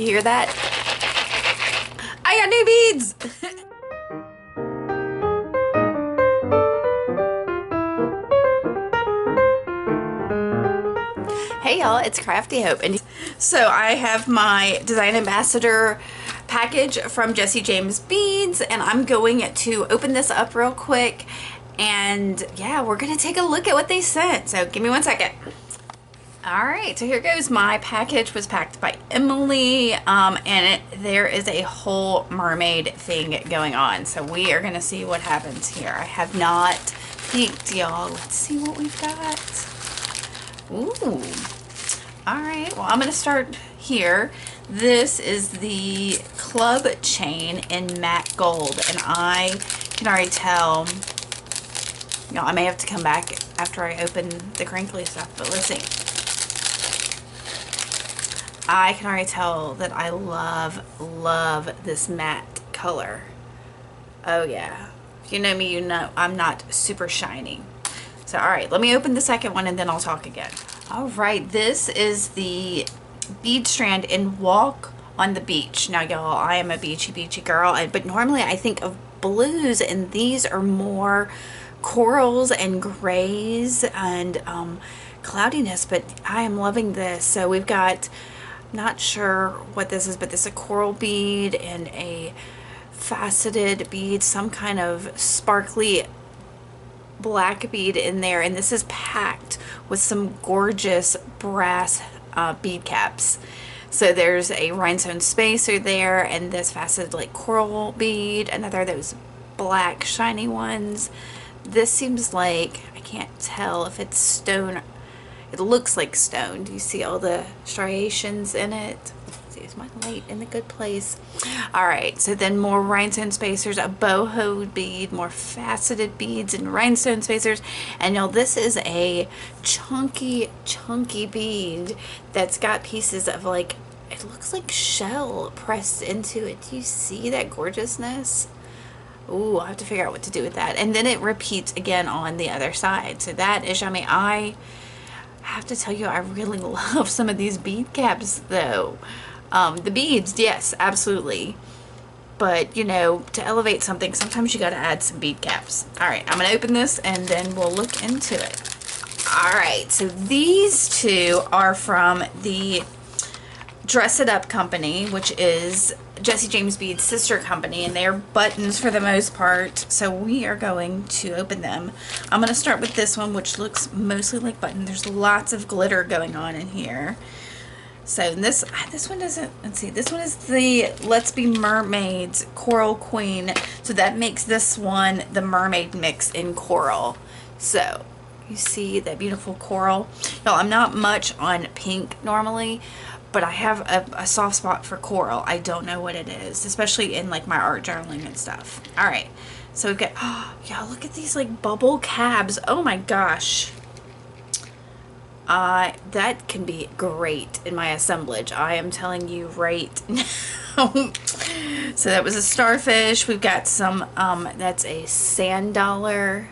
You hear that? I got new beads! Hey y'all, it's Crafty Hope. And so I have my Design Ambassador package from Jesse James Beads, and I'm going to open this up real quick. And yeah, we're gonna take a look at what they sent. So give me 1 second. All right, so here goes. My package was packed by Emily, and there is a whole mermaid thing going on. So we are gonna see what happens here. I have not peeked, y'all. Let's see what we've got. Ooh. All right, well, I'm gonna start here. This is the club chain in matte gold, and I can already tell, you know, I may have to come back after I open the crinkly stuff, but let's see. I can already tell that I love this matte color. Oh yeah. If you know me, you know I'm not super shiny. So, all right, let me open the second one and then I'll talk again. All right, this is the bead strand in Walk on the Beach. Now, y'all, I am a beachy girl, but normally I think of blues, and these are more corals and grays and cloudiness, but I am loving this. So we've got, not sure what this is, but this is a coral bead and a faceted bead, some kind of sparkly black bead in there, and this is packed with some gorgeous brass bead caps. So there's a rhinestone spacer there, and this faceted like coral bead, another of those black shiny ones. This seems like, I can't tell if it's stone. It looks like stone. Do you see all the striations in it? Let's see, is my light in the good place? All right, so then more rhinestone spacers, a boho bead, more faceted beads and rhinestone spacers. And now this is a chunky bead that's got pieces of, like, it looks like shell pressed into it. Do you see that gorgeousness? Ooh, I have to figure out what to do with that. And then it repeats again on the other side. So that is yummy. I have to tell you, I really love some of these bead caps though. The beads, yes, absolutely. But, you know, to elevate something, sometimes you got to add some bead caps. All right, I'm going to open this and then we'll look into it. All right, so these two are from the Dress It Up company, which is Jesse James Bead's sister company, and they're buttons for the most part. So we are going to open them. I'm going to start with this one, which looks mostly like button. There's lots of glitter going on in here. So this one doesn't, let's see, this one is the Let's Be Mermaids Coral Queen. So that makes this one the mermaid mix in coral. So you see that beautiful coral. Y'all, I'm not much on pink normally, but I have a soft spot for coral. I don't know what it is, especially in like my art journaling and stuff. All right, so we've got, oh yeah, look at these like bubble cabs. Oh my gosh. That can be great in my assemblage. I am telling you right now. So that was a starfish. We've got some, that's a sand dollar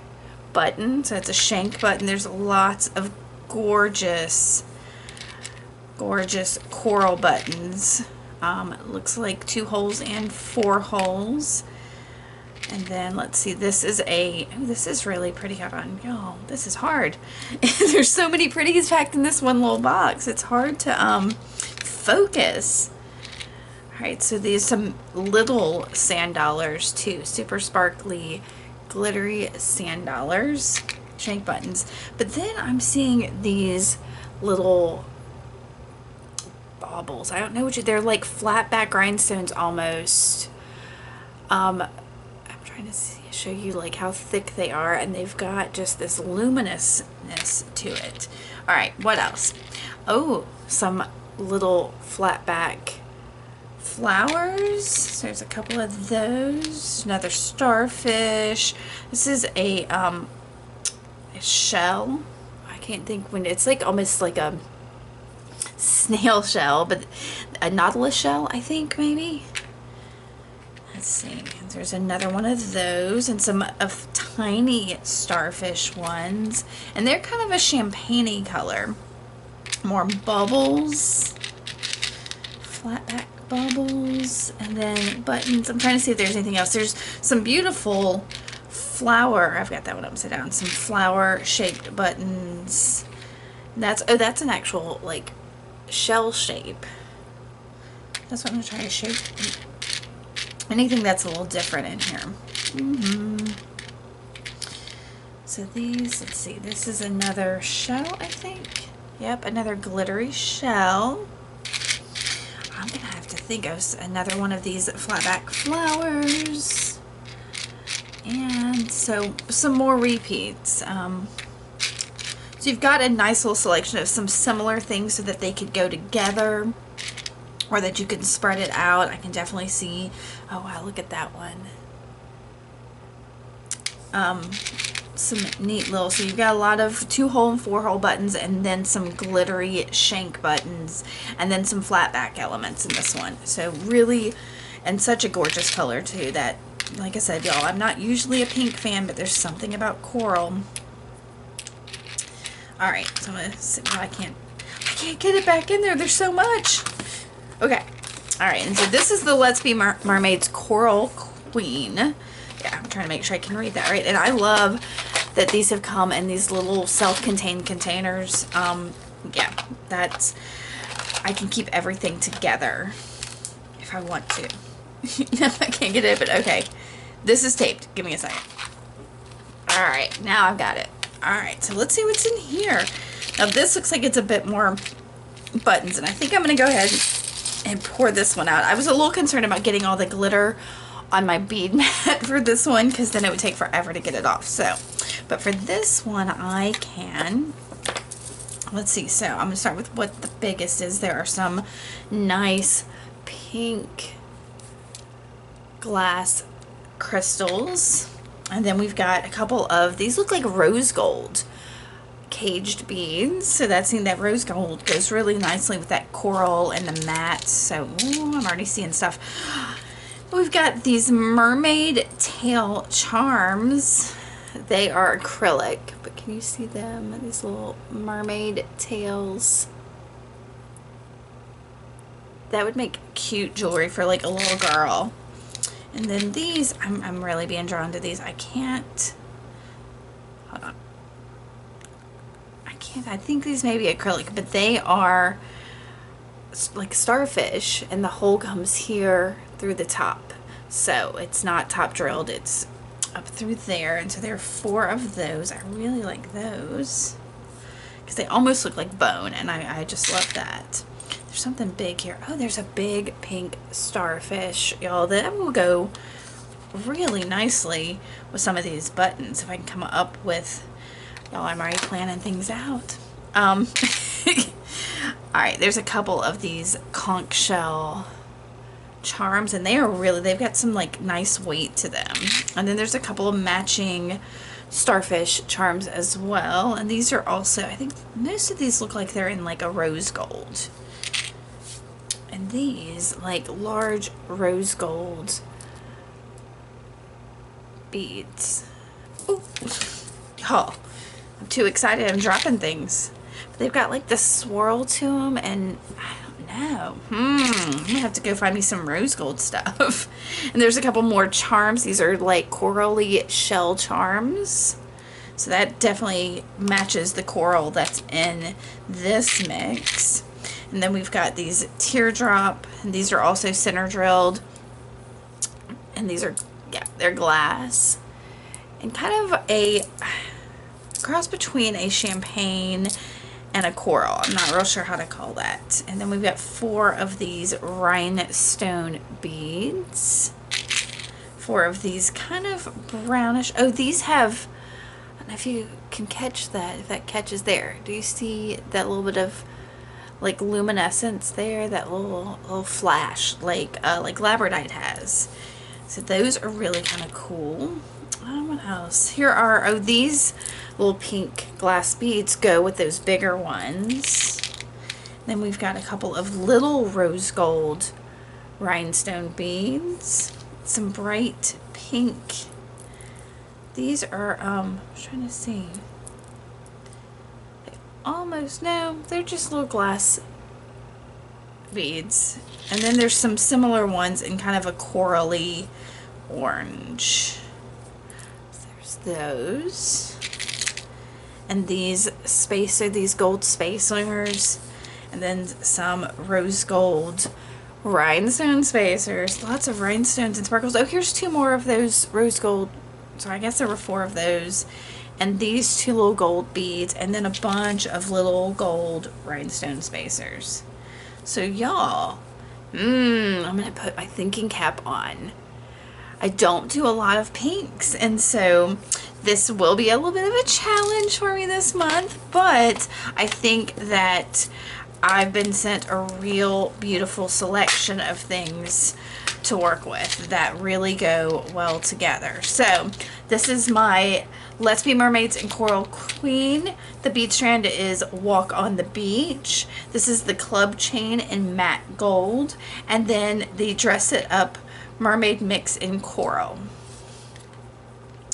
button. So it's a shank button. There's lots of gorgeous coral buttons. It looks like 2 holes and 4 holes. And then let's see, this is a, oh, this is really pretty. Hold on, y'all, this is hard. There's so many pretties packed in this one little box. It's hard to focus. All right, so these some little sand dollars too, super sparkly, glittery sand dollars, shank buttons. But then I'm seeing these little baubles. I don't know what they're like, flat back rhinestones almost. I'm trying to show you like how thick they are, and they've got just this luminousness to it. All right, what else? Oh, some little flat back flowers. There's a couple of those. Another starfish. This is a shell. I can't think when it's like almost like a snail shell, but a nautilus shell, I think, maybe. Let's see, there's another one of those, and some of tiny starfish ones, and they're kind of a champagne-y color. More bubbles, flat back bubbles, and then buttons. I'm trying to see if there's anything else. There's some beautiful flower. I've got that one upside down. Some flower shaped buttons. That's, oh, that's an actual like shell shape. That's what I'm gonna try to shape. Anything that's a little different in here. So these, let's see, this is another shell, I think. Yep, another glittery shell. I'm gonna have to think of another one of these flat back flowers. And so some more repeats. So you've got a nice little selection of some similar things so that they could go together, or that you can spread it out. I can definitely see, oh wow, look at that one. Some neat little, so you've got a lot of 2-hole and 4-hole buttons, and then some glittery shank buttons, and then some flat back elements in this one. So really, and such a gorgeous color too, that, like I said, y'all, I'm not usually a pink fan, but there's something about coral. All right, so I'm gonna see, well, I can't get it back in there. There's so much. Okay. All right, and so this is the Let's Be Mermaids Coral Queen. Yeah, I'm trying to make sure I can read that right. And I love that these have come in these little self-contained containers. Yeah, that's, I can keep everything together if I want to. I can't get it, but okay. This is taped. Give me a second. All right, now I've got it. All right, so let's see what's in here. Now this looks like it's a bit more buttons, and I think I'm gonna go ahead and pour this one out. I was a little concerned about getting all the glitter on my bead mat for this one, because then it would take forever to get it off. So, but for this one I can, let's see, so I'm gonna start with what the biggest is. There are some nice pink glass crystals, and then we've got a couple of these, look like rose gold caged beads. So that's, seeing that rose gold goes really nicely with that coral and the matte. So ooh, I'm already seeing stuff. We've got these mermaid tail charms. They are acrylic, but can you see them? These little mermaid tails. That would make cute jewelry for like a little girl. And then these, I'm really being drawn to these. I can't, hold on. I think these may be acrylic, but they are like starfish, and the hole comes here through the top. So it's not top drilled, it's up through there. And so there are 4 of those. I really like those because they almost look like bone, and I just love that. There's something big here. Oh, there's a big pink starfish, y'all. That will go really nicely with some of these buttons if I can come up with, y'all, I'm already planning things out. All right, there's a couple of these conch shell charms, and they are really, they've got some like nice weight to them. And then there's a couple of matching starfish charms as well, and these are also, I think most of these look like they're in like a rose gold, and these like large rose gold beads. Ooh. Oh, I'm too excited, I'm dropping things. But they've got like the swirl to them, and I don't know. I'm gonna have to go find me some rose gold stuff. And there's a couple more charms. These are like corally shell charms. So that definitely matches the coral that's in this mix. And then we've got these teardrop, and these are also center drilled. And these are, yeah, they're glass. And kind of a cross between a champagne and a coral. I'm not real sure how to call that. And then we've got 4 of these rhinestone beads. 4 of these kind of brownish. Oh, these have, I don't know if you can catch that, if that catches there. Do you see that little bit of like luminescence there? That little flash like labradorite has. So those are really kind of cool. What else? Here are, oh, these little pink glass beads go with those bigger ones. Then we've got a couple of little rose gold rhinestone beads. Some bright pink. These are, I'm trying to see. They almost, no, they're just little glass beads. And then there's some similar ones in kind of a corally orange. There's those. And these gold spacers. And then some rose gold rhinestone spacers. Lots of rhinestones and sparkles. Oh, here's 2 more of those rose gold. So I guess there were 4 of those. And these 2 little gold beads. And then a bunch of little gold rhinestone spacers. So y'all, I'm going to put my thinking cap on. I don't do a lot of pinks, and so this will be a little bit of a challenge for me this month, but I think that I've been sent a real beautiful selection of things to work with that really go well together. So this is my Let's Be Mermaids in Coral Queen. The bead strand is Walk on the Beach. This is the club chain in matte gold, and then the Dress It Up Mermaid Mix in Coral.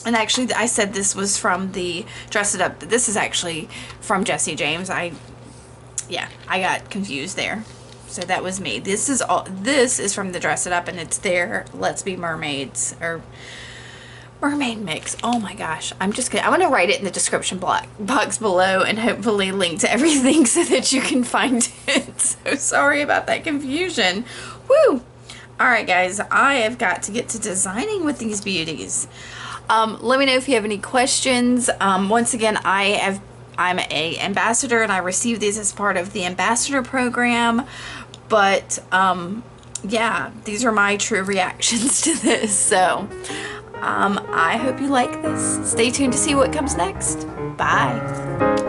And actually, I said this was from the Dress It Up. This is actually from Jessie James. I got confused there. So that was me. This is from the Dress It Up, and it's their Let's Be Mermaids, or mermaid mix. Oh my gosh. I'm going to write it in the description box below and hopefully link to everything so that you can find it. So sorry about that confusion. Woo! Alright guys, I have got to get to designing with these beauties. Let me know if you have any questions. Once again, I'm a ambassador, and I receive these as part of the ambassador program. But yeah, these are my true reactions to this. So I hope you like this. Stay tuned to see what comes next. Bye.